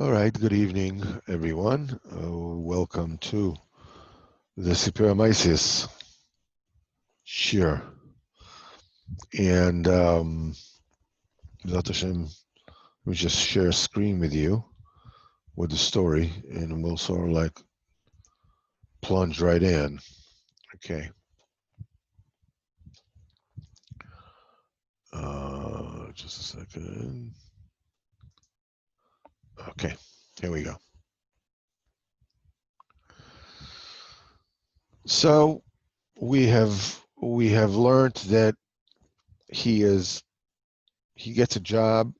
All right, good evening, everyone. Welcome to the Sipurey Maasios shir. And B'ezrat Hashem, we just share a screen with you with the story, and we'll sort of like plunge right in. Okay. Just a second. Okay, here we go. So we have learned that he gets a job,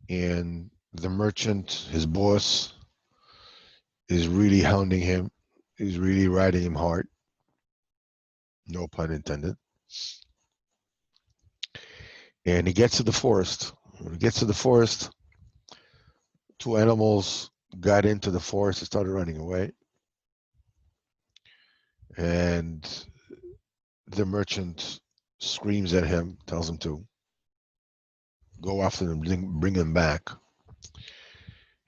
and the merchant, his boss, is really hounding him. He's really riding him hard. No pun intended. And he gets to the forest. When he gets to the forest, two animals got into the forest and started running away. And the merchant screams at him, tells him to go after them, bring them back.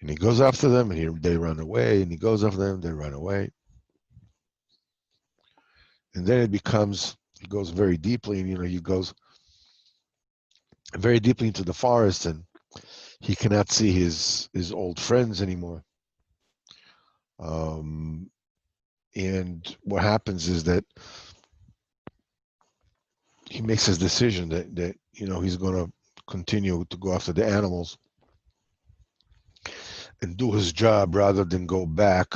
And he goes after them, and they run away. And he goes after them, they run away. And then he goes very deeply, and he goes very deeply into the forest, and he cannot see his old friends anymore. And what happens is that he makes his decision that he's going to continue to go after the animals and do his job rather than go back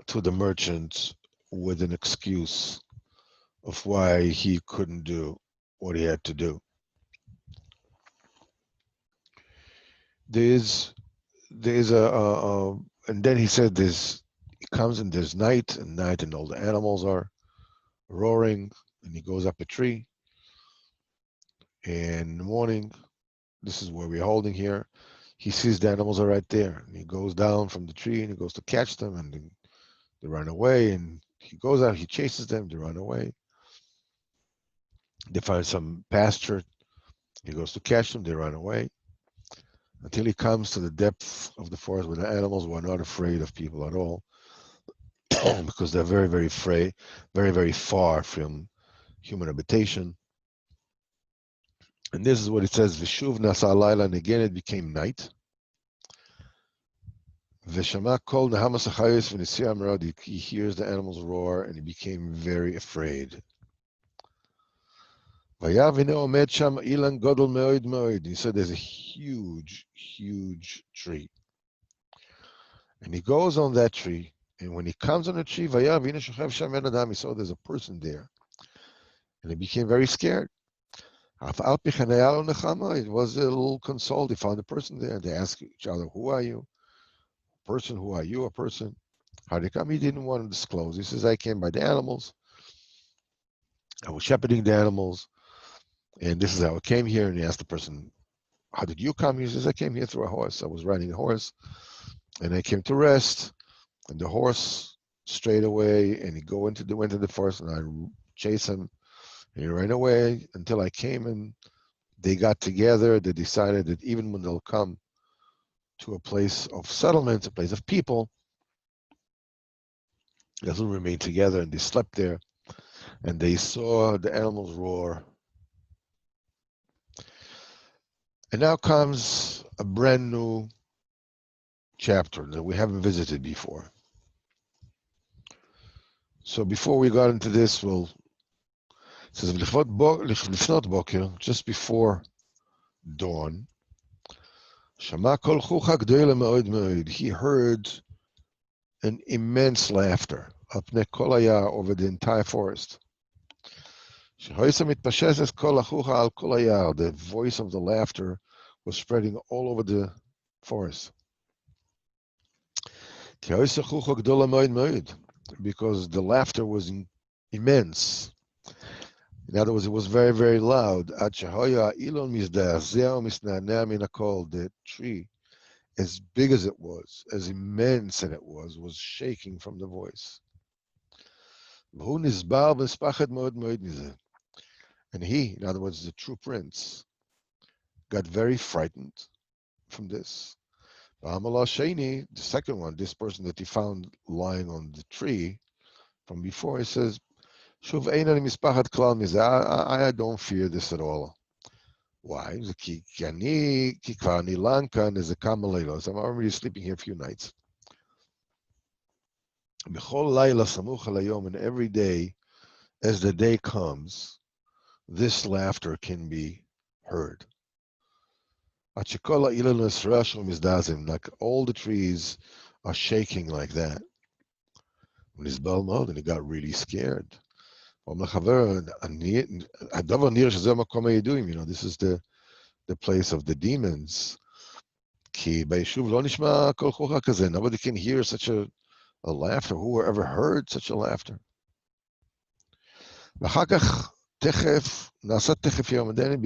to the merchant with an excuse of why he couldn't do what he had to do. There's and then he said he comes and there's night, and all the animals are roaring, and he goes up a tree. And in the morning, this is where we're holding here, he sees the animals are right there, and he goes down from the tree and he goes to catch them, and they run away, and he goes out, he chases them, they run away. They find some pasture, he goes to catch them, they run away, until he comes to the depth of the forest where the animals were not afraid of people at all, because they're very, very afraid, very, very far from human habitation. And this is what it says, Vishuv nasa alayla, and again it became night. Veshama kol nehamas achayos v'nisiyah merad, he hears the animals roar, and he became very afraid. Vayav hine omed sham ilan gadol me'od me'od, he said there's a huge, huge tree. And he goes on that tree, and when he comes on the tree, Vayav hine shochav sham en adam, he saw there's a person there. And he became very scared. It was a little consoled. He found a person there. They asked each other, who are you? Person, who are you? A person. How did you come? He didn't want to disclose. He says, I came by the animals. I was shepherding the animals. And this is how I came here. And he asked the person, how did you come? He says, I came here through a horse. I was riding a horse. And I came to rest. And the horse strayed away. And he went into the forest. And I chased him. And he ran away until I came, and they got together. They decided that even when they'll come to a place of settlement, a place of people, they'll remain together. And they slept there, and they saw the animals roar. And now comes a brand new chapter that we haven't visited before. So before we got into this, it says, Lifnot Boker, just before dawn, Shama kol chucha gdoila me'od me'od, he heard an immense laughter up Nekolaya over the entire forest. The voice of the laughter was spreading all over the forest. Because the laughter was immense. In other words, it was very, very loud. The tree, as big as it was, as immense as it was shaking from the voice. And he, in other words, the true prince, got very frightened. from this. Ba'amala Sheni, the second one, this person that he found lying on the tree from before, he says, Shuv Einan Mispachat Klal Mizeh. I don't fear this at all. Why? Ki kvar ani lankan is a kamaleilos. I'm already sleeping here a few nights. B'chol layla samuch alayom, and every day, as the day comes, this laughter can be heard. Like all the trees are shaking like that. When his bell mode, and he got really scared. This is the place of the demons. Nobody can hear such a laughter. Who ever heard such a laughter? And then it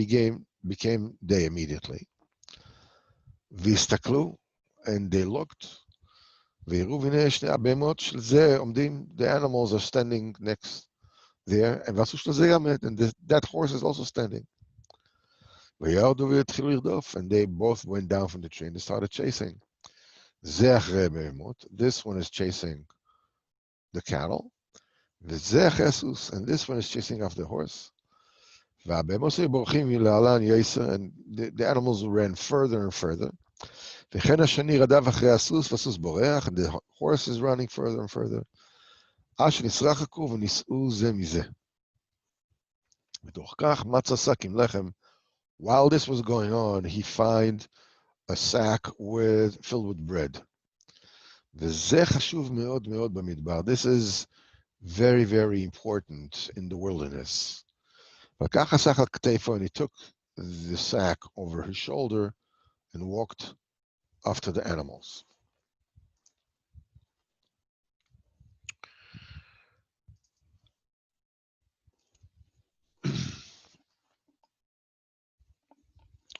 became day immediately. והסתכלו, and they looked, והראו והנה שני הבהמות של זה עומדים, the animals are standing next there, and ועשו של זה גם, and that horse is also standing. וירדו והתחילו לרדוף, and they both went down from the tree and they started chasing. זה אחרי הבהמות, this one is chasing the cattle, וזה אחרי הסוס, and this one is chasing after the horse. והבהמות היו בורחים מלהלן יסר, and the animals ran further and further. וכן השני רדף אחרי הסוס, והסוס בורח, and the horse is running further and further. עד שנשרחקו ונישאו זה מזה. בתוך כך מצא שק עם לחם. While this was going on, he found a sack filled with bread. וזה חשוב מאוד מאוד במדבר. This is very, very important in the wilderness. לקח השק על כתפו, and he took the sack over his shoulder and walked after the animals.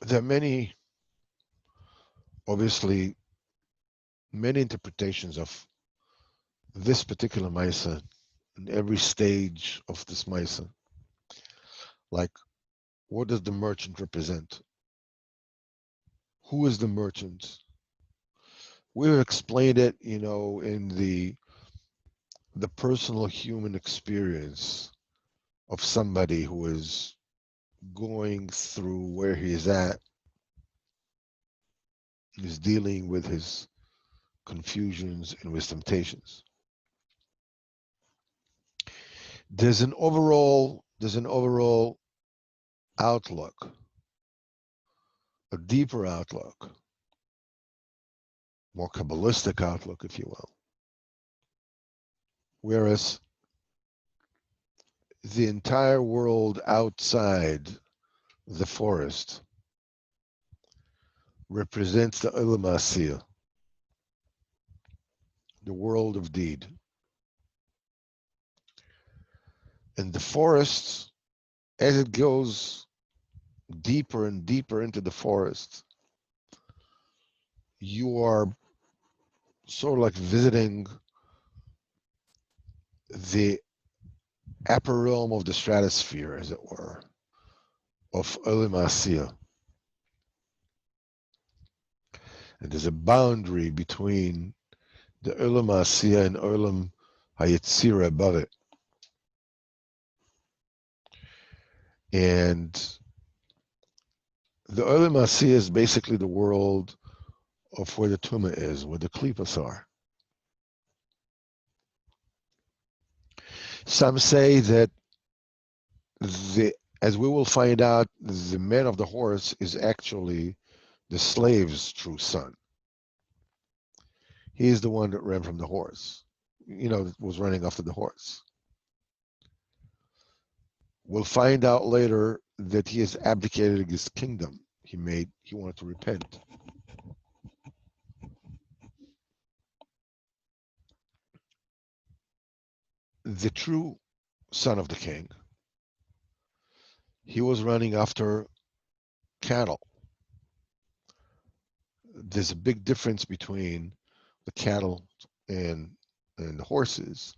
There are obviously, many interpretations of this particular Maisa in every stage of this Maisa. Like, what does the merchant represent? Who is the merchant? We've explained it, in the personal human experience of somebody who is going through where he is at, is dealing with his confusions and with temptations. There's an overall outlook, a deeper outlook, more Kabbalistic outlook, if you will. Whereas the entire world outside the forest represents the Olam Asiyah, the world of deed. And the forest, as it goes deeper and deeper into the forest, you are sort of like visiting the upper realm of the stratosphere, as it were, of Olam Asiyah. And there's a boundary between the Olam Asiyah and Olam Hayetzirah above it. And the Olam Asiyah is basically the world of where the Tumah is, where the Klippas are. Some say that as we will find out, the man of the horse is actually the slave's true son. He is the one that ran from the horse, that was running after the horse. We'll find out later that he has abdicated his kingdom. He wanted to repent. The true son of the king, he was running after cattle. There's a big difference between the cattle and the horses,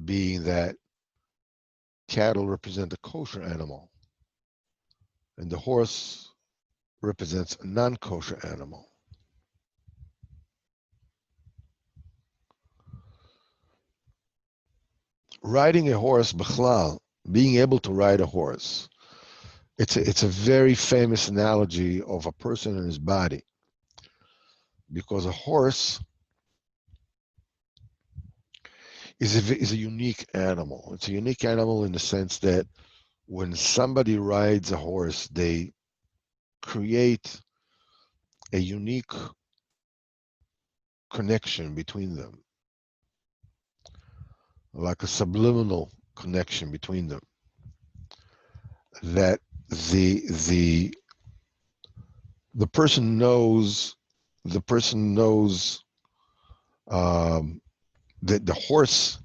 being that cattle represent a kosher animal, and the horse represents a non-kosher animal. Riding a horse, b'chlal, being able to ride a horse, it's a very famous analogy of a person and his body, because a horse is a unique animal. It's a unique animal in the sense that when somebody rides a horse, they create a unique connection between them, like a subliminal connection between them, that the the the person knows that the horse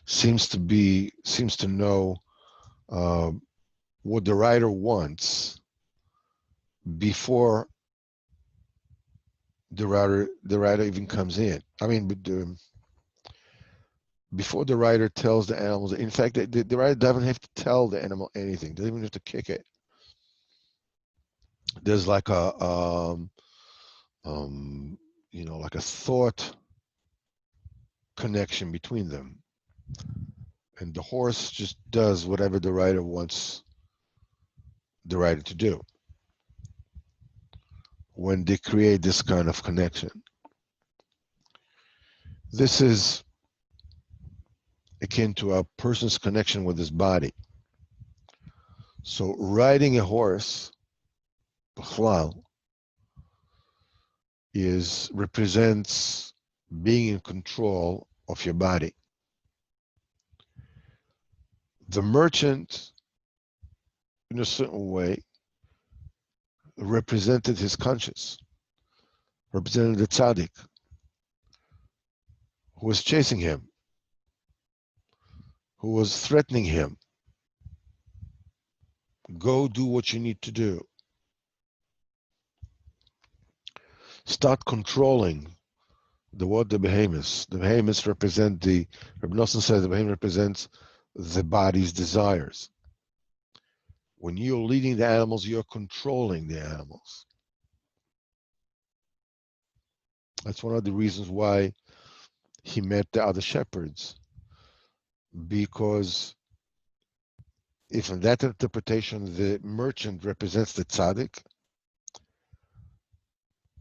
seems to know uh, what the rider wants before the rider even comes in. I mean, before the rider tells the animals. In fact, the rider doesn't have to tell the animal anything. Doesn't even have to kick it. There's like like a thought connection between them, and the horse just does whatever the rider wants the rider to do when they create this kind of connection. This is akin to a person's connection with his body. So riding a horse, b'chlal, represents being in control of your body. The merchant, in a certain way, represented his conscience, represented the tzaddik who was chasing him, who was threatening him. Go do what you need to do. Start controlling the behemoths. The behemoths represent Reb Nosson says the behemoth represents the body's desires. When you're leading the animals, you're controlling the animals. That's one of the reasons why he met the other shepherds, because if in that interpretation the merchant represents the tzaddik,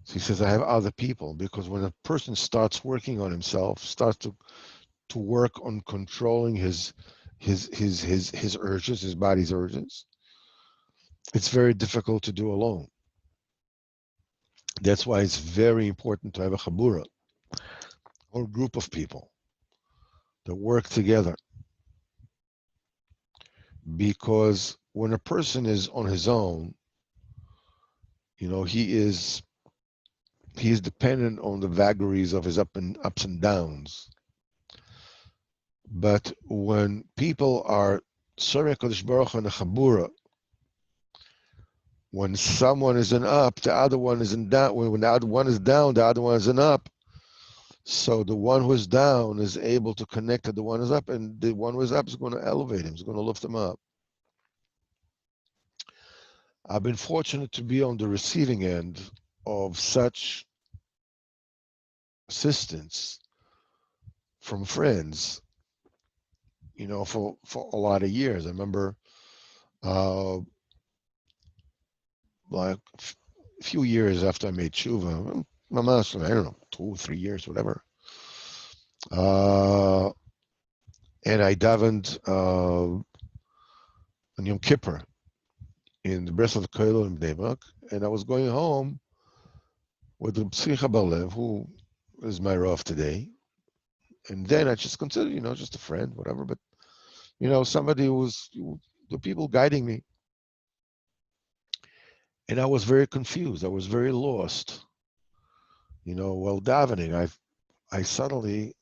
so he says, I have other people, because when a person starts working on himself, starts to work on controlling his urges, his body's urges, it's very difficult to do alone. That's why it's very important to have a chabura, or a group of people that work together. Because when a person is on his own, he is dependent on the vagaries of his ups and downs. But when people are serving Kadosh Baruch Hu in a chabura, when someone is in up, the other one is in down. When the other one is down, the other one is in up. So the one who is down is able to connect to the one who is up, and the one who is up is going to elevate him, is going to lift him up. I've been fortunate to be on the receiving end of such assistance from friends, for a lot of years. I remember like a few years after I made tshuva, I don't know, 2 or 3 years, whatever. And I davened on Yom Kippur in the Breslev Kollel in Bnei Brak, and I was going home with the Tzricha Balev, who is my Rav today. And then I just considered, just a friend, whatever, but, somebody who was, the people guiding me. And I was very confused. I was very lost. While davening, I suddenly,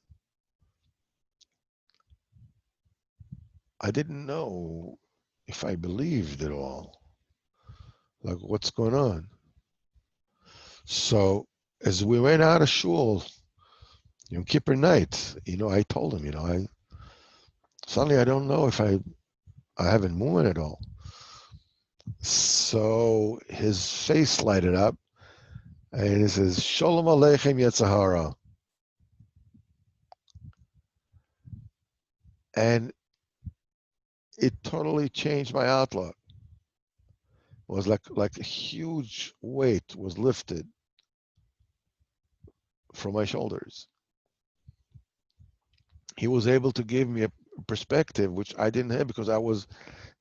I didn't know if I believed it all. Like, what's going on? So as we went out of shul, Yom Kippur night, I told him, suddenly I don't know if I have a movement at all. So his face lighted up, and he says, Shalom Aleichem Yetzahara. And it totally changed my outlook. It was like a huge weight was lifted from my shoulders. He was able to give me a perspective which I didn't have because I was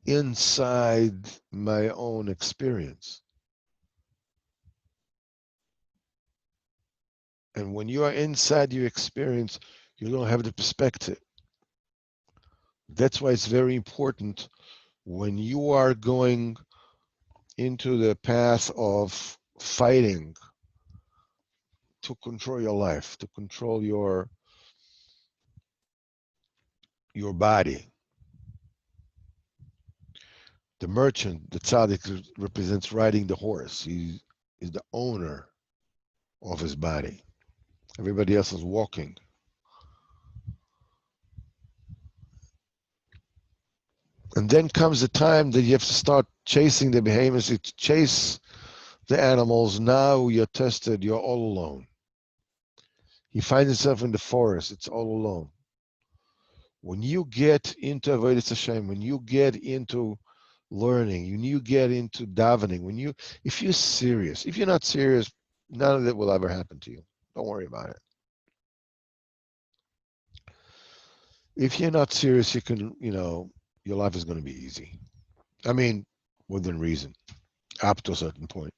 inside my own experience. And when you are inside your experience, you don't have the perspective. That's why it's very important when you are going into the path of fighting to control your life, to control your body. The merchant, the tzaddik, represents riding the horse. He is the owner of his body. Everybody else is walking. And then comes the time that you have to start chasing the behemoths, to chase the animals. Now you're tested, you're all alone. He finds himself in the forest, it's all alone. When you get into Avodas Hashem, when you get into learning, when you get into davening, if you're serious, if you're not serious, none of it will ever happen to you. Don't worry about it. If you're not serious, you can, your life is going to be easy. I mean, within reason, up to a certain point.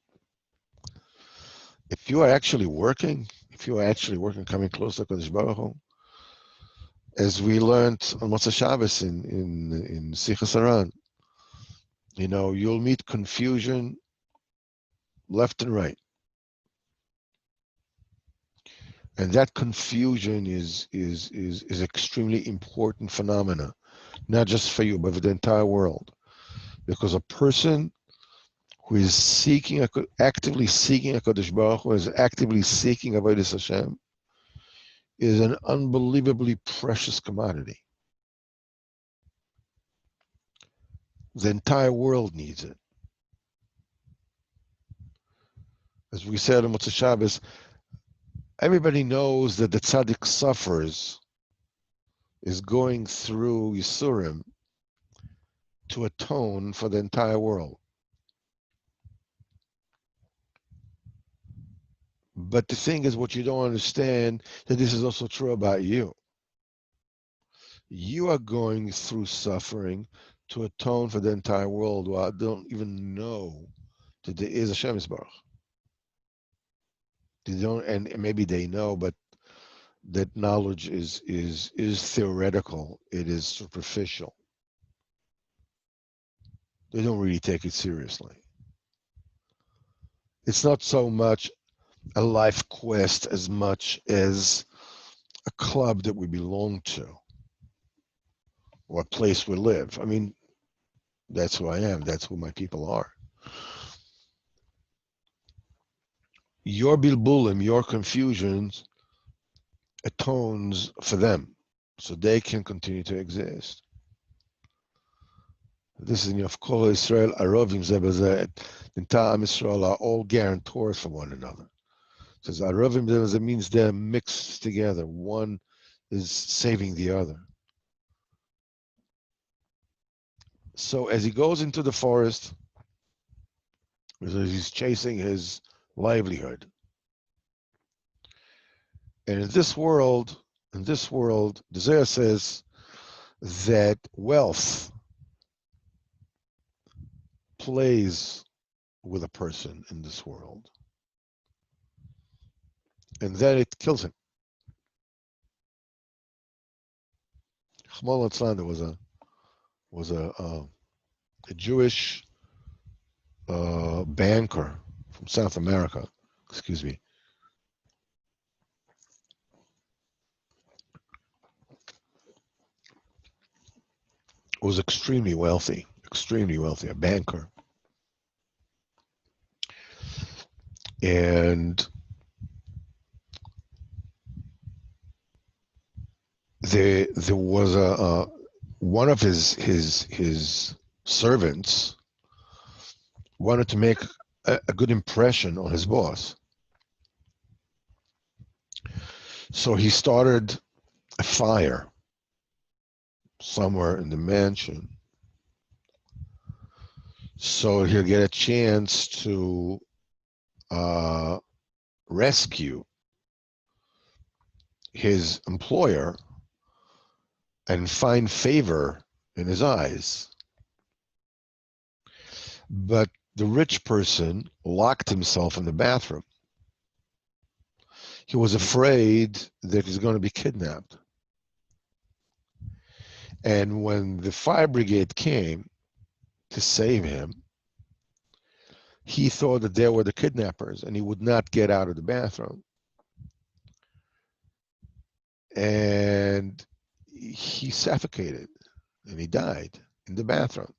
If you are actually working, coming closer to Kodesh Baruch Hu, as we learned on Motzei Shabbos in Sichas Haran, you'll meet confusion left and right. And that confusion is extremely important phenomena, not just for you, but for the entire world. Because a person who is actively seeking HaKadosh Baruch Hu, is actively seeking Avodas Hashem, is an unbelievably precious commodity. The entire world needs it. As we said on Motzei Shabbos, everybody knows that the tzaddik suffers, is going through Yisurim to atone for the entire world. But the thing is, what you don't understand, that this is also true about you. You are going through suffering to atone for the entire world, while I don't even know that there is a Hashem Yisbarach. They don't, and maybe they know, but that knowledge is theoretical. It is superficial. They don't really take it seriously. It's not so much a life quest as much as a club that we belong to, or a place we live. I mean, that's who I am. That's who my people are. Your bilbulim, your confusions, atones for them, so they can continue to exist. This is of Kol Israel Arovim Zebazeh. The entire Am Yisrael are all guarantors for one another. It says Arovim Zebazeh means they're mixed together. One is saving the other. So as he goes into the forest, as he's chasing his livelihood, and in this world, the Zohar says that wealth plays with a person in this world, and then it kills him. Chmal Atzlan, there was a Jewish banker from South America, excuse me, was extremely wealthy, a banker. And there was one of his servants wanted to make a good impression on his boss. So he started a fire somewhere in the mansion so he'll get a chance to rescue his employer and find favor in his eyes. But the rich person locked himself in the bathroom. He was afraid that he's going to be kidnapped. And when the fire brigade came to save him, he thought that they were the kidnappers and he would not get out of the bathroom. And he suffocated and he died in the bathroom.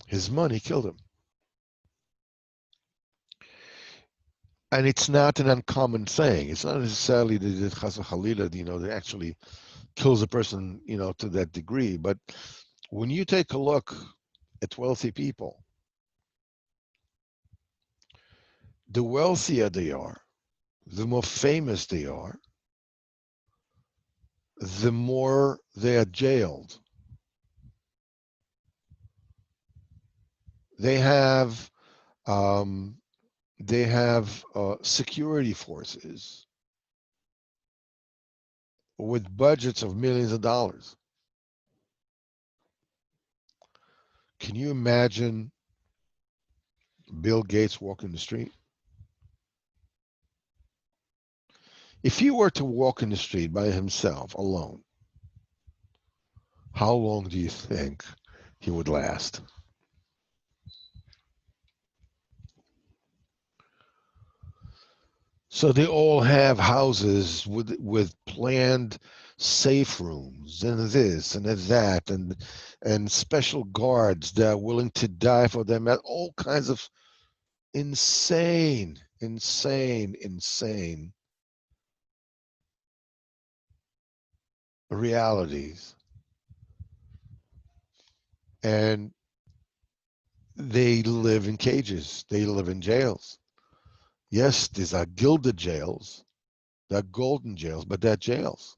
His money killed him. And it's not an uncommon thing. It's not necessarily that Chas v'Chalila, that actually kills a person, to that degree. But when you take a look at wealthy people, the wealthier they are, the more famous they are, the more they are jailed. They have security forces with budgets of millions of dollars. Can you imagine Bill Gates walking the street? If he were to walk in the street by himself, alone, how long do you think he would last? So they all have houses with planned safe rooms and this and that and special guards that are willing to die for them at all kinds of insane realities. And they live in cages. They live in jails. Yes, these are gilded jails. They're golden jails, but they're jails.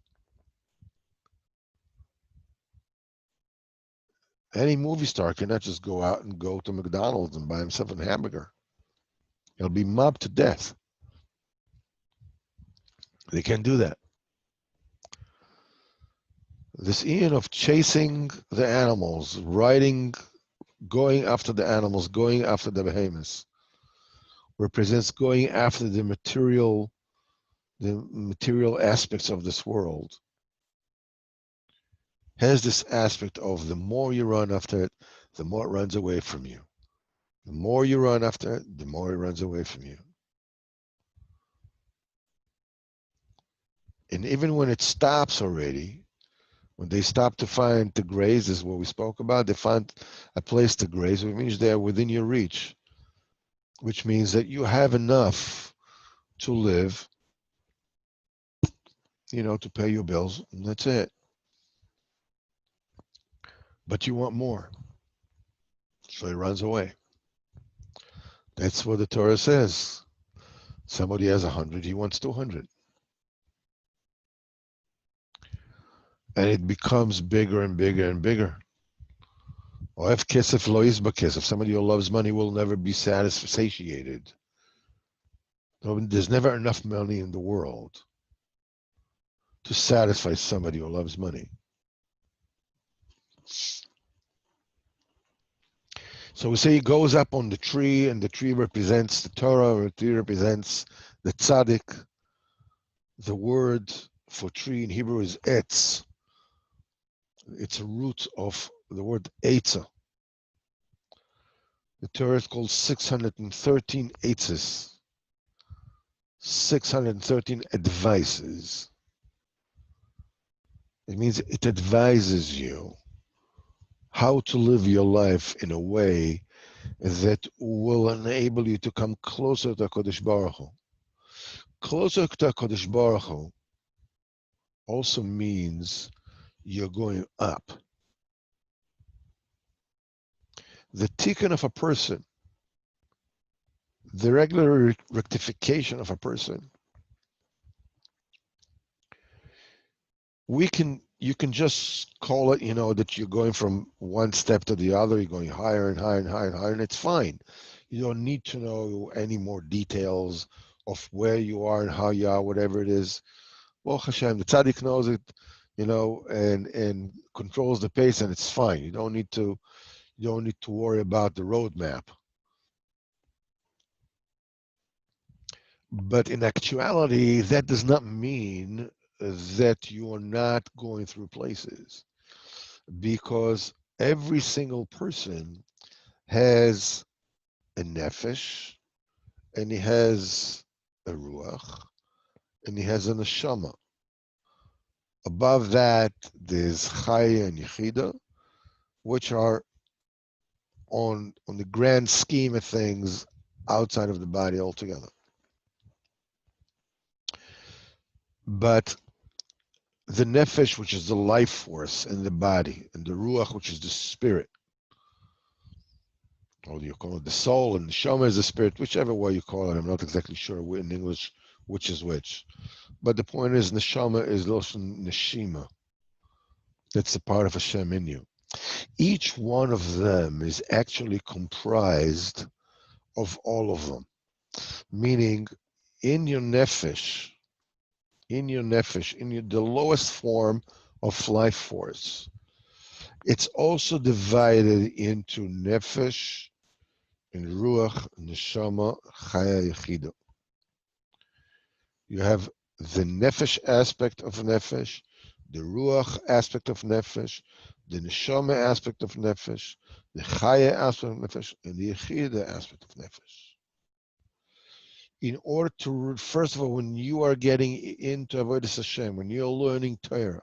Any movie star cannot just go out and go to McDonald's and buy himself a hamburger. He'll be mobbed to death. They can't do that. This Ian of chasing the animals, going after the animals, going after the behemoths, represents going after the material aspects of this world. Has this aspect of the more you run after it, the more it runs away from you. The more you run after it, the more it runs away from you. And even when it stops already, when they stop to find to graze, this is what we spoke about, they find a place to graze, which means they're within your reach, which means that you have enough to live, to pay your bills, and that's it. But you want more. So he runs away. That's what the Torah says. Somebody has 100, he wants 200. And it becomes bigger and bigger and bigger. If kesef lo yizba kesef, somebody who loves money will never be satiated. There's never enough money in the world to satisfy somebody who loves money. So we say he goes up on the tree, and the tree represents the Torah, the tree represents the tzaddik. The word for tree in Hebrew is etz. It's a root of the word eitzah. The Torah is called 613 eitzes, 613 advices. It means it advises you how to live your life in a way that will enable you to come closer to HaKadosh Baruch Hu. Closer to HaKadosh Baruch Hu also means you're going up. the tikkun of a person, the regular rectification of a person, you can just call it, that you're going from one step to the other, you're going higher and higher and higher and higher, and it's fine. You don't need to know any more details of where you are and how you are, whatever it is. Well, Hashem, the tzaddik knows it, and controls the pace, and it's fine. You don't need to worry about the roadmap. But in actuality, that does not mean that you are not going through places, because every single person has a nefesh, and he has a ruach, and he has a neshama. Above that, there's chaya and yechida, which are on the grand scheme of things outside of the body altogether. But the nefesh, which is the life force in the body, and the ruach, which is the spirit, or you call it the soul, and the neshama is the spirit, whichever way you call it. I'm not exactly sure in English which is which. But the point is, neshama is loshen neshima. That's a part of Hashem in you. Each one of them is actually comprised of all of them. Meaning, in your nefesh, the lowest form of life force, it's also divided into nefesh and ruach, neshama, chaya, yechida. You have the nefesh aspect of nefesh, the ruach aspect of nefesh, the neshama aspect of nefesh, the chaya aspect of nefesh, and the yechida aspect of nefesh. In order to, first of all, when you are getting into Avodas Hashem, when you're learning Torah,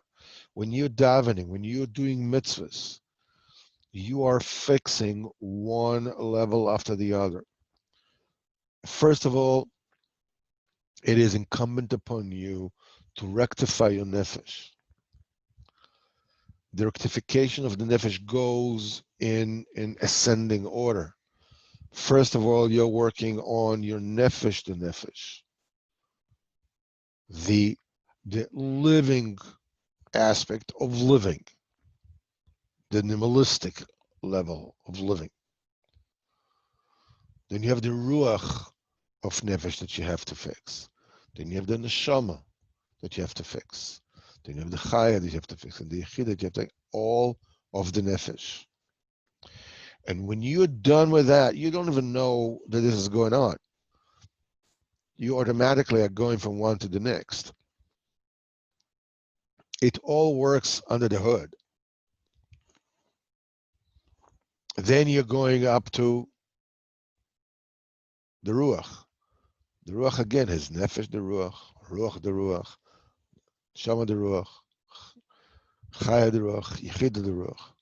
when you're davening, when you're doing mitzvahs, you are fixing one level after the other. First of all, it is incumbent upon you to rectify your nefesh. The rectification of the nefesh goes in ascending order. First of all, you're working on your nefesh to nefesh, the living aspect of living, the animalistic level of living. Then you have the ruach of nefesh that you have to fix. Then you have the neshama that you have to fix. Then you have the chaya that you have to fix, and the yechida that you have to fix, all of the nefesh. And when you're done with that, you don't even know that this is going on. You automatically are going from one to the next. It all works under the hood. Then you're going up to the ruach. The ruach again has nefesh the ruach the ruach, shama the ruach, chaya the ruach, yechida the ruach.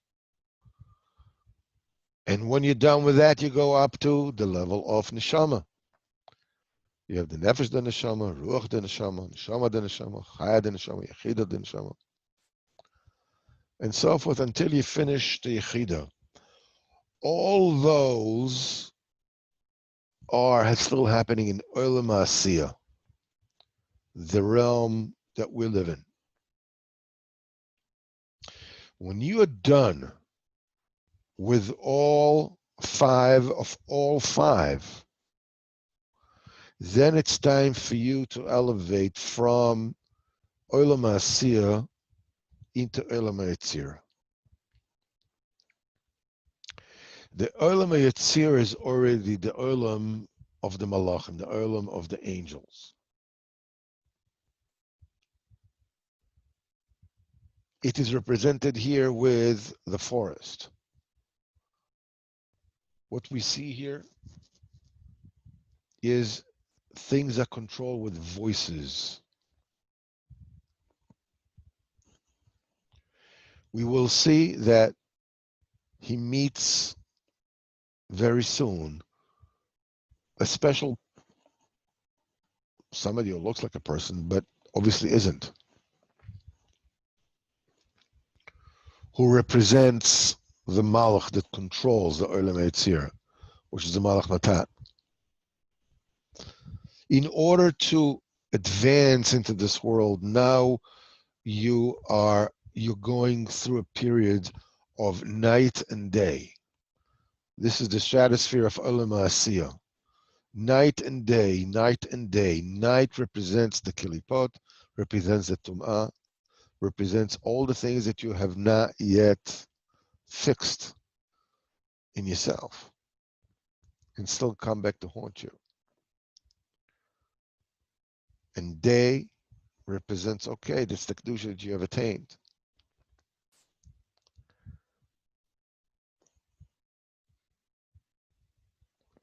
And when you're done with that, you go up to the level of neshama. You have the nefesh the neshama, ruach the neshama, neshama the neshama, chaya the neshama, yechida the neshama, and so forth until you finish the yechida. All those are still happening in Olam Maasios, the realm that we live in. When you are done with all five, then it's time for you to elevate from Olam Maasios into Olam Yetzirah. The Olam Yetzirah is already the Olam of the Malachim, the Olam of the angels. It is represented here with the forest. What we see here is things that control with voices. We will see that he meets very soon a special somebody who looks like a person but obviously isn't, who represents the Malach that controls the Olam Eitzir, which is the Malach Matat. In order to advance into this world, now you're going through a period of night and day. This is the stratosphere of Olam Maasios. Night and day, night and day. Night represents the kilipot, represents the tum'ah, represents all the things that you have not yet fixed in yourself and still come back to haunt you. And day represents, okay, that's the kedusha that you have attained.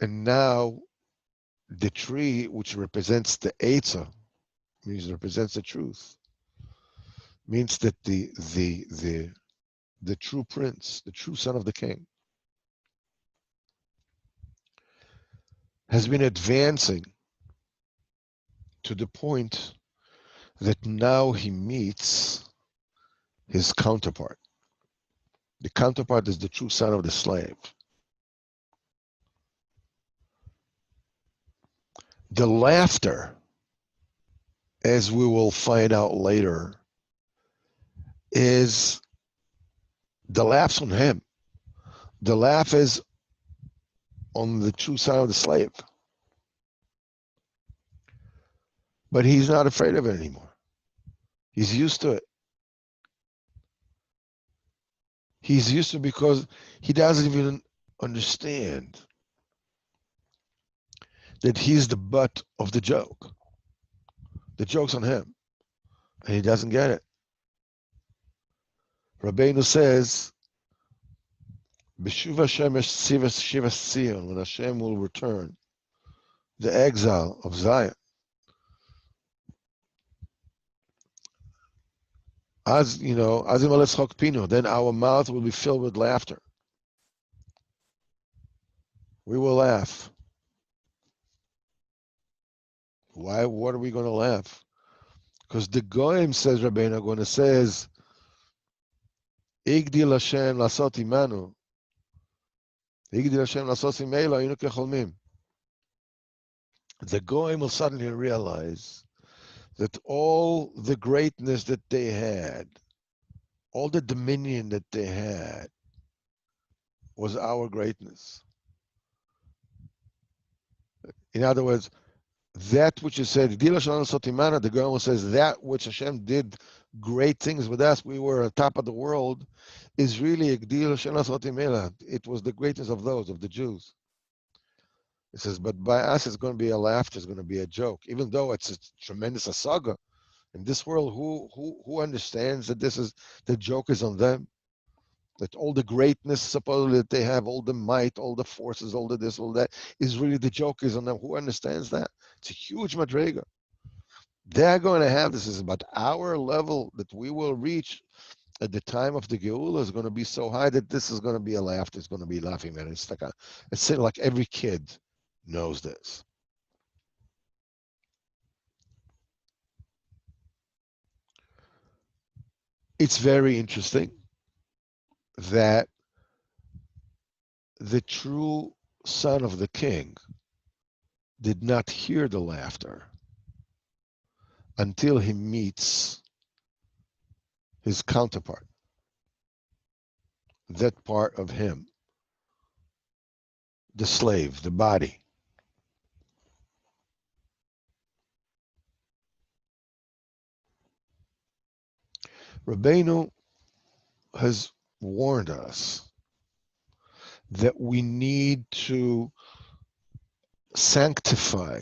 And now the tree, which represents the Eitzah, means represents the truth, means that the true prince, the true son of the king, has been advancing to the point that now he meets his counterpart. The counterpart is the true son of the slave. The laughter, as we will find out later, is the laugh's on him. The laugh is on the true son of the slave. But he's not afraid of it anymore. He's used to it. He's used to it because he doesn't even understand that he's the butt of the joke. The joke's on him, and he doesn't get it. Rabbeinu says, B'shuv Hashem Shivas Sion, when Hashem will return, the exile of Zion. As you know, Azim Aleph Chok Pino, then our mouth will be filled with laughter. We will laugh. Why? What are we going to laugh? Because the Goyim, says Rabbeinu, going to says, Igdil Hashem lasot imanu, Igdil Hashem lasot imela, inu kecholmim. The Goyim will suddenly realize that all the greatness that they had, all the dominion that they had, was our greatness. In other words, that which is said, the Goyim says that which Hashem did great things with us, we were on top of the world, is really it was the greatness of those, of the Jews. It says, but by us it's going to be a laughter, it's going to be a joke, even though it's a tremendous saga. In this world, who understands that this is the joke is on them? That all the greatness supposedly that they have, all the might, all the forces, all the this, all that, is really the joke is on them. Who understands that? It's a huge madrega. They're going to have this, but our level that we will reach at the time of the Geula is going to be so high that this is going to be a laughter. It's going to be laughing, man. It's like every kid knows this. It's very interesting that the true son of the king did not hear the laughter until he meets his counterpart, that part of him, the slave, the body. Rabbeinu has warned us that we need to sanctify,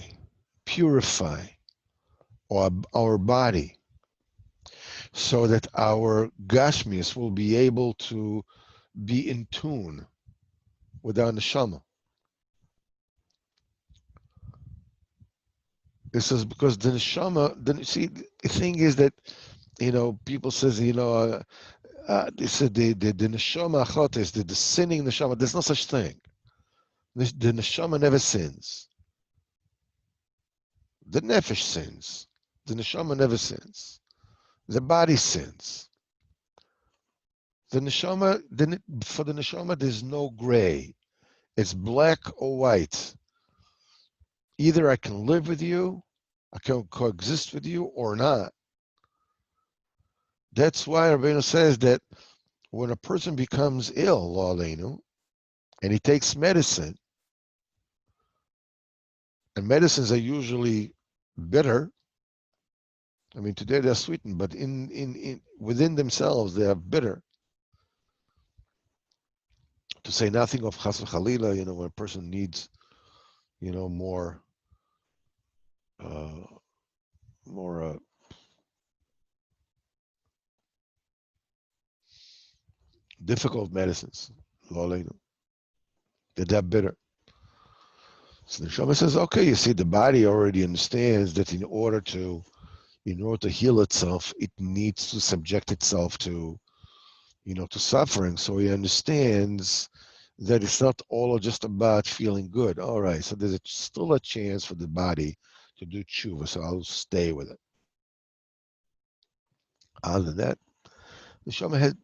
purify our body so that our gashmius will be able to be in tune with our neshama. This is because the neshama, see, the thing is that, people says, they said the neshama achot is the sinning neshama. There's no such thing. The neshama never sins. The nefesh sins. The neshama never sins. The body sins. The neshama, for the neshama, there's no gray. It's black or white. Either I can live with you, I can coexist with you, or not. That's why Rabbeinu says that when a person becomes ill, lo aleinu, and he takes medicine, and medicines are usually bitter. I mean, today they're sweetened, but in within themselves they are bitter. To say nothing of chas v'chalila, when a person needs, more more difficult medicines, lo aleinu, they're bitter. So the Neshama says, okay, you see, the body already understands that in order to heal itself, it needs to subject itself to, to suffering. So he understands that it's not all just about feeling good. All right, so there's still a chance for the body to do tshuva, so I'll stay with it. Other than that, the Neshama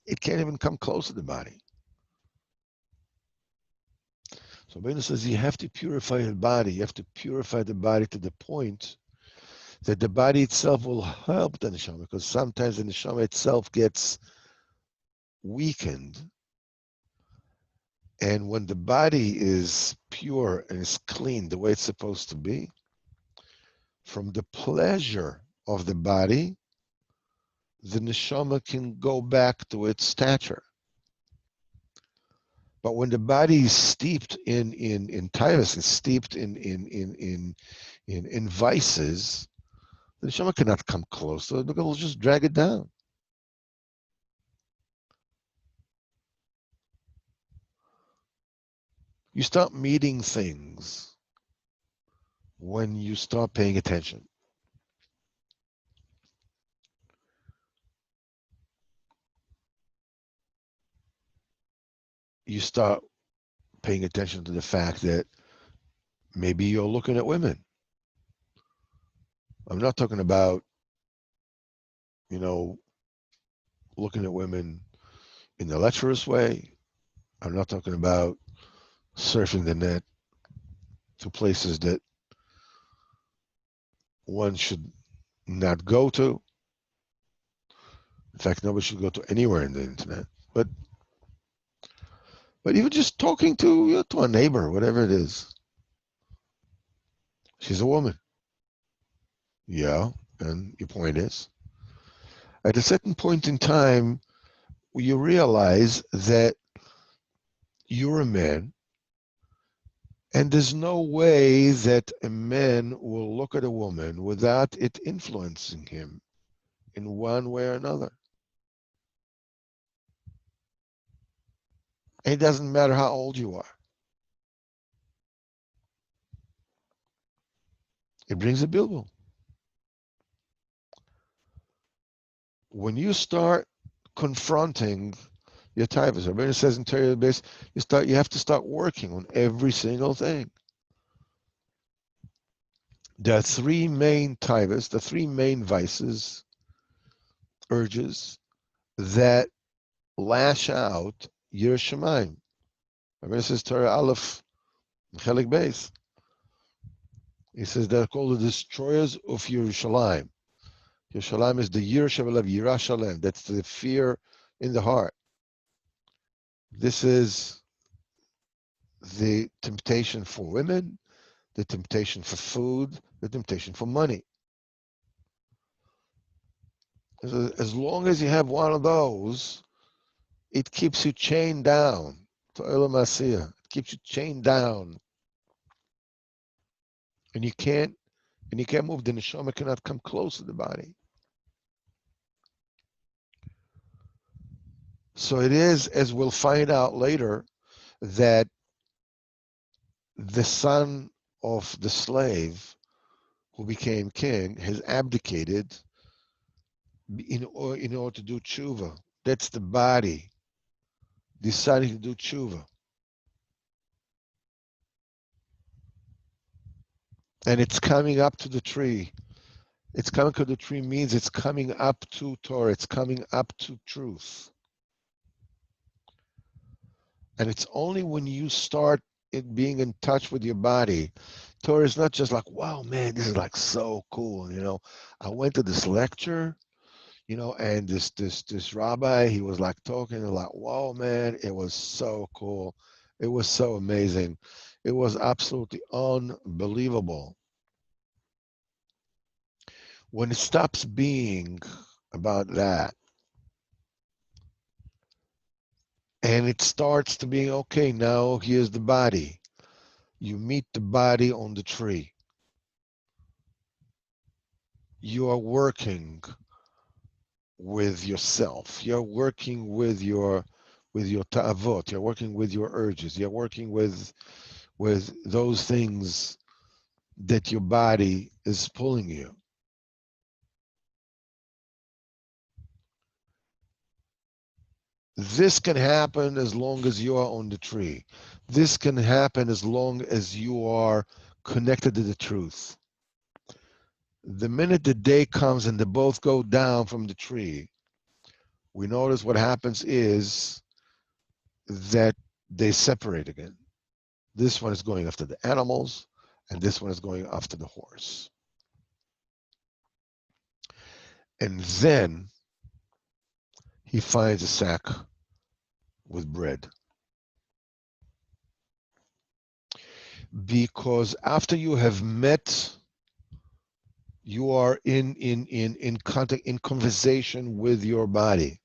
it can't even come close to the body. So Rabbeinu says you have to purify the body. You have to purify the body to the point that the body itself will help the neshama, because sometimes the neshama itself gets weakened. And when the body is pure and is clean the way it's supposed to be, from the pleasure of the body, the neshama can go back to its stature. But when the body is steeped in taivas, is steeped in vices, the neshama cannot come close to it because it'll just drag it down. You start meeting things when you start paying attention. You start paying attention to the fact that maybe you're looking at women. I'm not talking about, looking at women in a lecherous way. I'm not talking about surfing the net to places that one should not go to. In fact, nobody should go to anywhere in the internet. But even just talking to a neighbor, whatever it is. She's a woman. Yeah, and your point is, at a certain point in time, you realize that you're a man, and there's no way that a man will look at a woman without it influencing him in one way or another. And it doesn't matter how old you are. It brings a bilbil. When you start confronting your taivas, Rabbeinu says in Torah base, you have to start working on every single thing. There are three main taivas, the three main vices, urges, that lash out Yirah Shamayim. Rabbeinu says Torah Aleph, Chelik Beis. He says they're called the destroyers of Yerushalayim. Yerushalayim is the Yirah Shavalav, Yirah Shalem. That's the fear in the heart. This is the temptation for women, the temptation for food, the temptation for money. As long as you have one of those, it keeps you chained down to Sipurey Maasios. It keeps you chained down. And you can't move. The neshama cannot come close to the body. So it is, as we'll find out later, that the son of the slave who became king has abdicated in order to do tshuva. That's the body deciding to do tshuva. And it's coming up to the tree. It's coming to the tree means it's coming up to Torah. It's coming up to truth. And it's only when you start it being in touch with your body, Torah is not just like, wow, man, this is like so cool. I went to this lecture, and this rabbi, he was like talking like, wow, man, it was so cool. It was so amazing. It was absolutely unbelievable. When it stops being about that, and it starts to be, okay, now here's the body. You meet the body on the tree. You are working with yourself. You're working with your ta'avot. You're working with your urges. You're working with those things that your body is pulling you. This can happen as long as you are on the tree. This can happen as long as you are connected to the truth. The minute the day comes and they both go down from the tree, we notice what happens is that they separate again. This one is going after the animals, and this one is going after the horse. And then he finds a sack with bread. Because after you have met, you are in contact, in conversation with your body.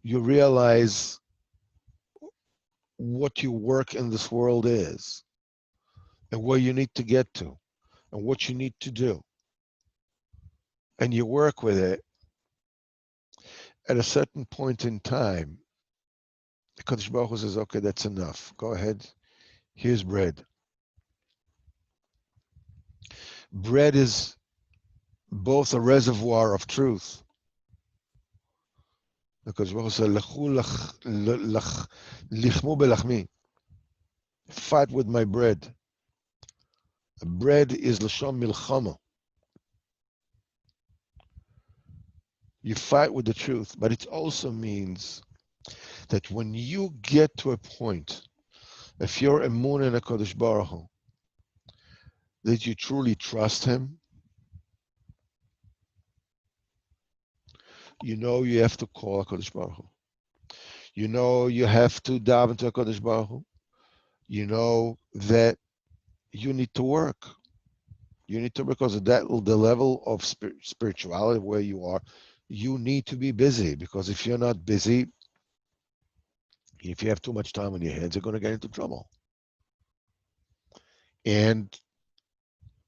You realize what your work in this world is, and where you need to get to, and what you need to do. And you work with it. At a certain point in time, the Kadosh Baruch Hu says, okay, that's enough. Go ahead. Here's bread. Bread is both a reservoir of truth. The Kadosh Baruch Hu says, lichmu belachmi. Fight with my bread. Bread is l'shon milchama. You fight with the truth, but it also means that when you get to a point, if you're emunah in HaKadosh Baruch Hu, that you truly trust him, you have to call HaKadosh Baruch Hu. You have to dive into HaKadosh Baruch Hu. You know that you need to work. You need to, because of that, the level of spirituality where you are, you need to be busy, because if you're not busy, if you have too much time on your hands, you're going to get into trouble. And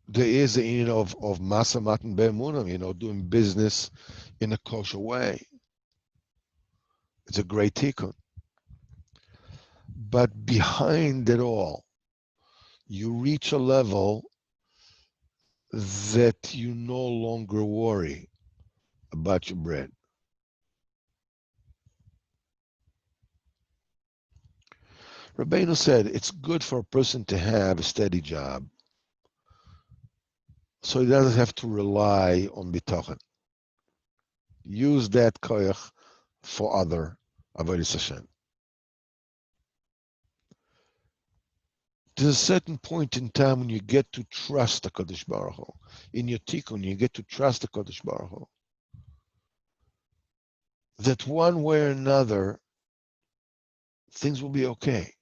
there is the of masa matan be'emunah, doing business in a kosher way. It's a great tikkun. But behind it all, you reach a level that you no longer worry about your bread. Rabbeinu said it's good for a person to have a steady job, so he doesn't have to rely on bitachon. Use that koyach for other avodas Hashem. There's a certain point in time when you get to trust the Kadosh Baruch Hu. In your tikkun, you get to trust the Kadosh Baruch Hu. That one way or another, things will be okay.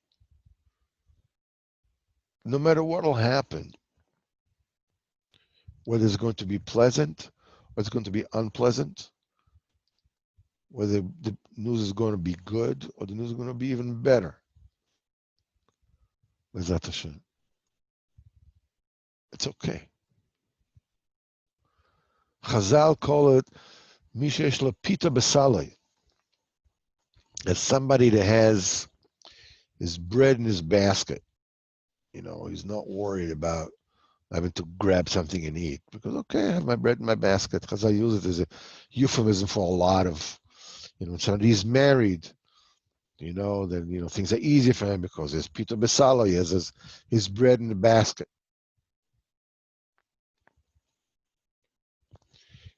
No matter what will happen, whether it's going to be pleasant or it's going to be unpleasant, whether the news is going to be good or the news is going to be even better. B'ezrat Hashem. It's okay. Chazal call it mishesh lo pita b'salei. As somebody that has his bread in his basket. He's not worried about having to grab something and eat, because, okay, I have my bread in my basket, because I use it as a euphemism for a lot of, when somebody's married, then, things are easy for him because there's pita b'salei, he has his bread in the basket.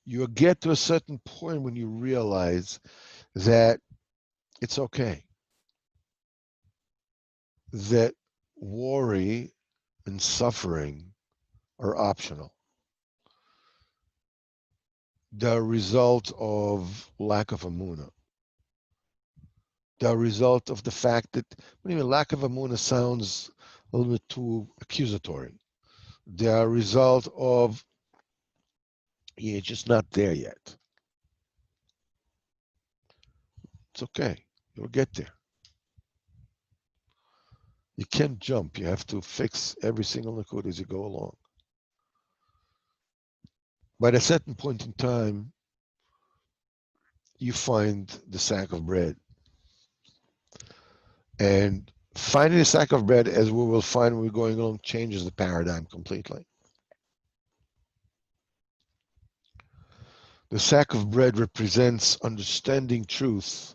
You get to a certain point when you realize that it's okay. that worry and suffering are optional. They're a result of lack of emunah. They're a result of the fact that, what do you mean, lack of emunah sounds a little bit too accusatory. They're a result of, you're just not there yet. It's okay. You'll get there. You can't jump. You have to fix every single nakud as you go along. But at a certain point in time, you find the sack of bread. And finding the sack of bread, as we will find when we're going along, changes the paradigm completely. The sack of bread represents understanding truth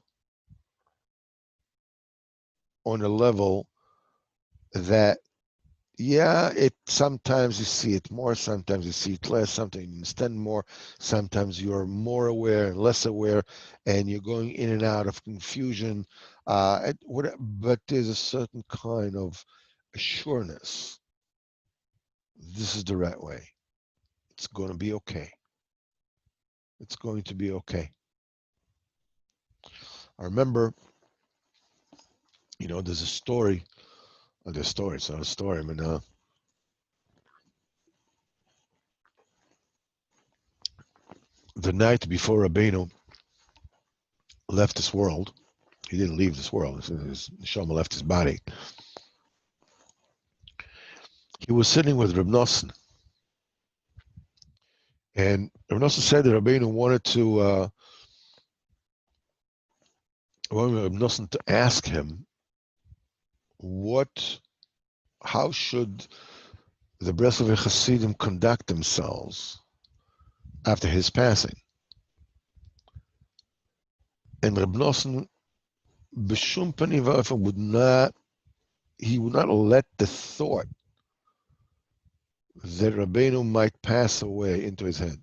on a level that, yeah, it sometimes you see it more, sometimes you see it less, sometimes you understand more, sometimes you're more aware and less aware, and you're going in and out of confusion. But there's a certain kind of assuredness. This is the right way. It's going to be okay. It's going to be okay. I remember, there's a story. It's not a story. I mean, the night before Rabbeinu left this world, he didn't leave this world. His neshama left his body. He was sitting with Reb Nosson, and Reb Nosson said that Rabbeinu wanted Reb Nosson to ask him how should the Breslov Hasidim conduct themselves after his passing. And Reb Nosson, b'shum panim v'ofen, would not let the thought that Rabbeinu might pass away into his head.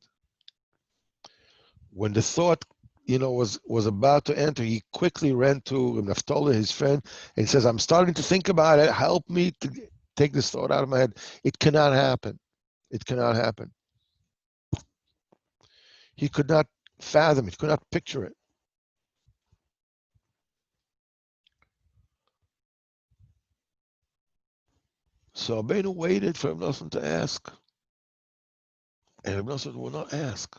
When the thought, was about to enter, he quickly ran to Naftali, his friend, and he says, "I'm starting to think about it. Help me to take this thought out of my head. It cannot happen. It cannot happen." He could not fathom it. He could not picture it. So Rabbeinu waited for Reb Nosson to ask, and Reb Nosson will not ask.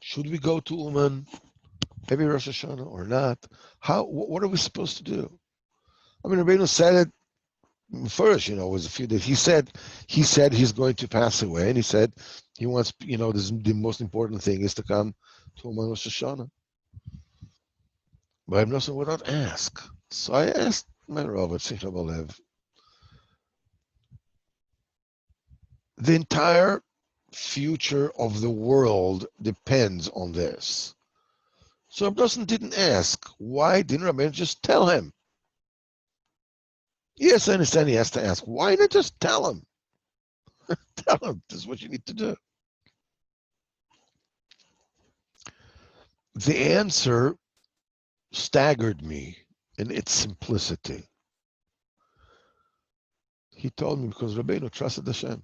Should we go to Uman every Rosh Hashanah or not? What are we supposed to do? I mean, Rabbeinu said it first, it was a few days. He said he's going to pass away, and he said he wants, the most important thing is to come to Uman Rosh Hashanah. But Reb Nosson would not ask. So I asked my Rav at Simcha Balev, the entire future of the world depends on this. So Reb Nosson didn't ask. Why didn't Rabbeinu just tell him? Yes, I understand he has to ask. Why not just tell him? Tell him this is what you need to do. The answer staggered me in its simplicity. He told me because Rabbeinu trusted Hashem.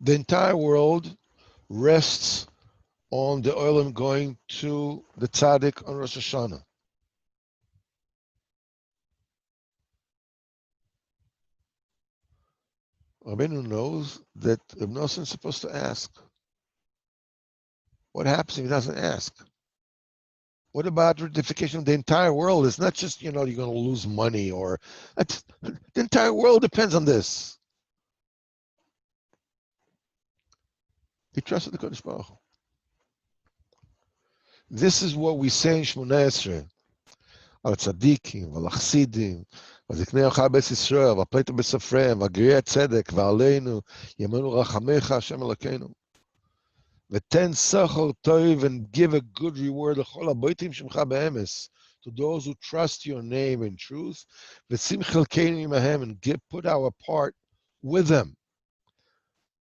The entire world rests on the oilam going to the tzaddik on Rosh Hashanah. Rabbeinu knows that Reb Nosson is supposed to ask. What happens if he doesn't ask? What about rectification of the entire world? It's not just, you're going to lose money or... The entire world depends on this. He trusted the Kodesh Baruch Hu. This is what we say in Shmoneh Esrei. Al tzadikim, al chasidim, v'ziknei ochai beis Yisrael, v'apleitu b'sofreim, v'agriei tzedek, v'aleinu, yemenu rachamecha Hashem Elokeinu. V'ten sachol tov, and give a good reward l'chol haboitim shemcha be'emes, to those who trust your name in truth. V'sim chelkeinu imahem, and put our part with them.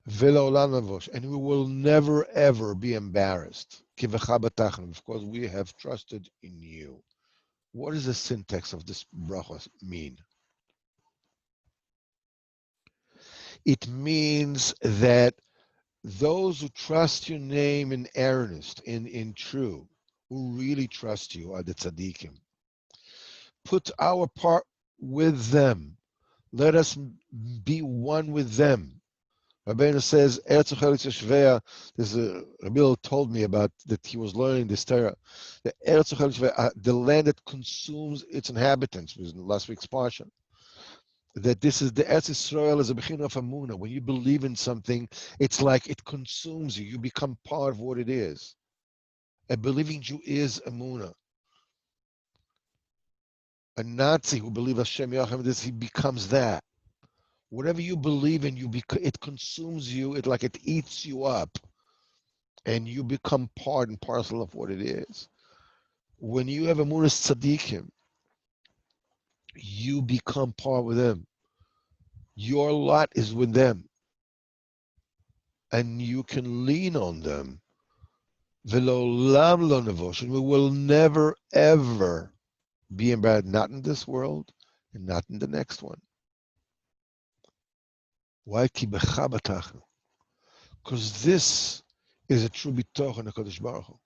And we will never ever be embarrassed. Because we have trusted in you. What does the syntax of this bracha mean? It means that those who trust your name in earnest, in true, who really trust you are the tzaddikim. Put our part with them. Let us be one with them. Rabbeinu says, Eretz Ochelis Yeshvea, there's a Rabbi told me about that he was learning this Torah. The Eretz Ochelis Yeshvea, the land that consumes its inhabitants, was in last week's parsha. That this is the Eretz Yisrael is a bechin of Amunah. When you believe in something, it's like it consumes you. You become part of what it is. A believing Jew is Amunah. A Nazi who believes Hashem Yahweh, he becomes that. Whatever you believe in, it consumes you. It eats you up, and you become part and parcel of what it is. When you have Amunah Tzaddikim, you become part with them. Your lot is with them, and you can lean on them. Ve'lolam lo nevosh, and we will never ever be embarrassed, not in this world and not in the next one. Why? Because this is a true bitoch in the Kodesh Baruch Hu.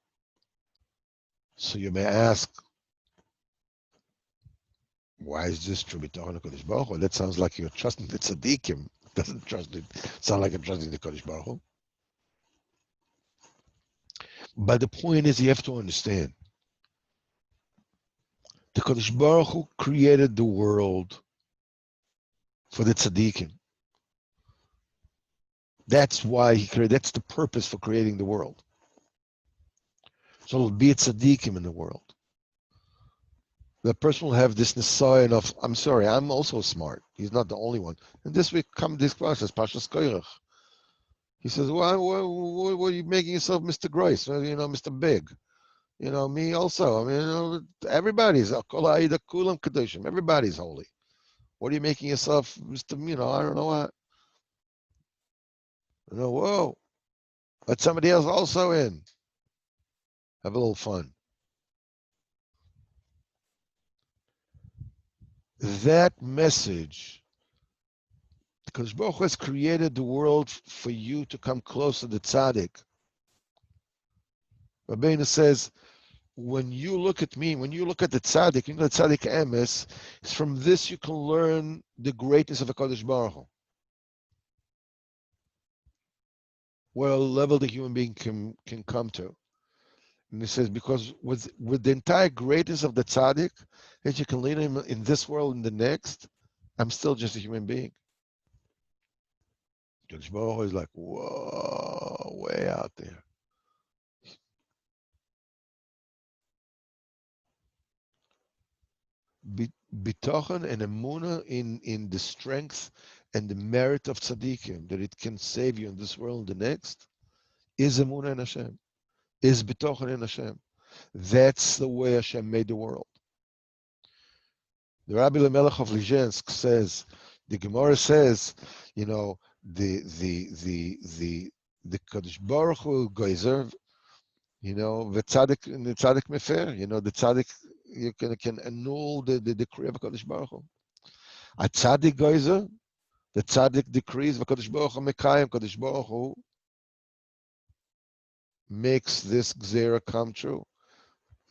So you may ask, why is this true bitoch in the Kodesh Baruch Hu? That sounds like you're trusting the tzaddikim. It doesn't sound like you're trusting the Kodesh Baruch Hu. But the point is, you have to understand, the Kodesh Baruch Hu created the world for the tzaddikim. That's why he created. That's the purpose for creating the world. So it'll be a tzaddikim in the world. The person will have this nisayon of, I'm sorry, I'm also smart. He's not the only one. And this week, this class is Pashas Koyrach. He says, what are you making yourself Mr. Grace? Mr. Big. Me also. Everybody's everybody's holy. What are you making yourself Mr. I don't know what. Whoa. Let somebody else also in. Have a little fun. That message, because Baruch Hu has created the world for you to come close to the tzaddik. Rabbeinu says, when you look at me, when you look at the tzaddik, the tzaddik emes, from this you can learn the greatness of the Kodesh Baruch Hu. What a level the human being can come to. And he says, because with the entire greatness of the tzaddik, that you can lead him in this world and the next, I'm still just a human being. Kodesh Baruch Hu is like, whoa, way out there. Bitochen and emunah in the strength and the merit of tzaddikim, that it can save you in this world and the next, is emunah in Hashem, is bitochen in Hashem. That's the way Hashem made the world. The Rabbi Lemelech of Lizhensk says, the Gemara says, the Kodesh Baruch Hu Geyser, the tzaddik mefer, the tzaddik you can annul the decree of Kodesh Baruch Hu. A tzaddik Geyser, the tzaddik decrees, Kodesh Baruch Hu mekayim, Kodesh Baruch Hu makes this gzera come true.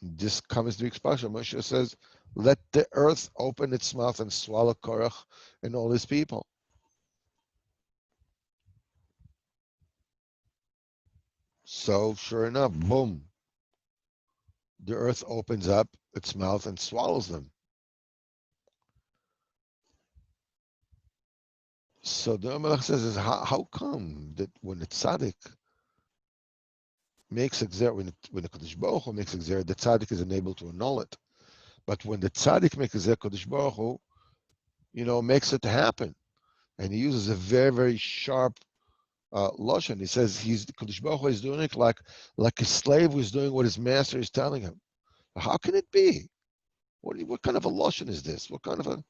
This comes to expression. Moshe says, let the earth open its mouth and swallow Korach and all his people. So sure enough, boom, the earth opens up its mouth and swallows them. So the Melech says, how come that when the tzaddik makes exer, when the Kodesh Baruch Hu makes exer, the tzaddik is unable to annul it. But when the tzaddik makes exer, Kodesh Baruch Hu, makes it happen. And he uses a very, very sharp lashon. He says Kodesh Baruch Hu is doing it like a slave who is doing what his master is telling him. How can it be? What kind of a lashon is this? What kind of a?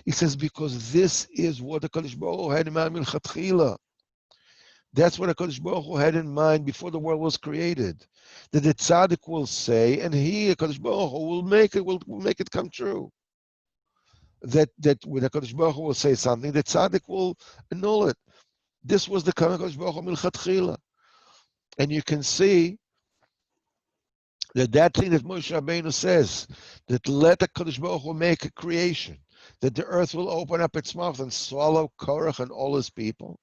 He says because this is what the Kodesh Baruch Hu had in mind milchatchila. That's what HaKadosh Baruch Hu had in mind before the world was created. That the tzaddik will say, and he, HaKadosh Baruch Hu, will make it come true. That when HaKadosh Baruch Hu will say something, the tzaddik will annul it. This was the Kavan HaKadosh Baruch Hu milchatchila. And you can see that thing that Moshe Rabbeinu says, that let HaKadosh Baruch Hu make a creation, that the earth will open up its mouth and swallow Korach and all his people.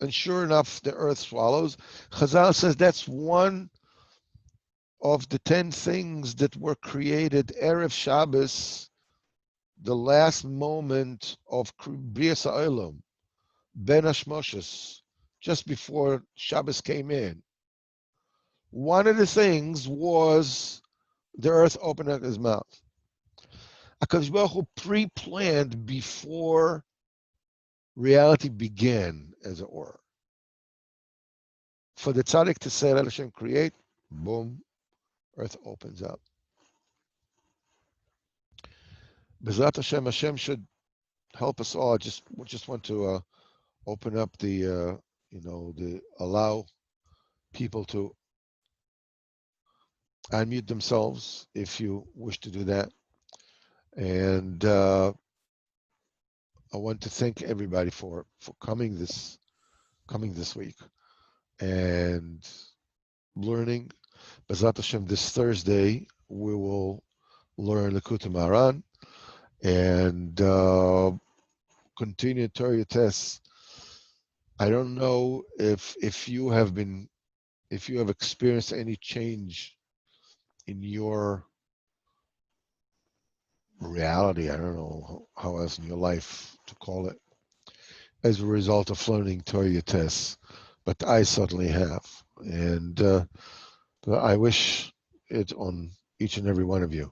And sure enough, the earth swallows. Chazal says that's one of the 10 things that were created Erev Shabbos, the last moment of Brias HaOlam, Ben Hashmoshes, just before Shabbos came in. One of the things was the earth opening up his mouth. HaKadosh Baruch Hu pre-planned before reality began, as it were. For the tzaddik to say, let Hashem create, boom, earth opens up. B'ezrat Hashem, Hashem should help us all. I just want to open up the allow people to unmute themselves if you wish to do that. And I want to thank everybody for coming this week and learning. B'ezrat Hashem, this Thursday we will learn Likutei Moharan and continue Torah tests. I don't know if you have experienced any change in your reality. I don't know how else in your life to call it, as a result of learning Torah tests, but I certainly have, and I wish it on each and every one of you.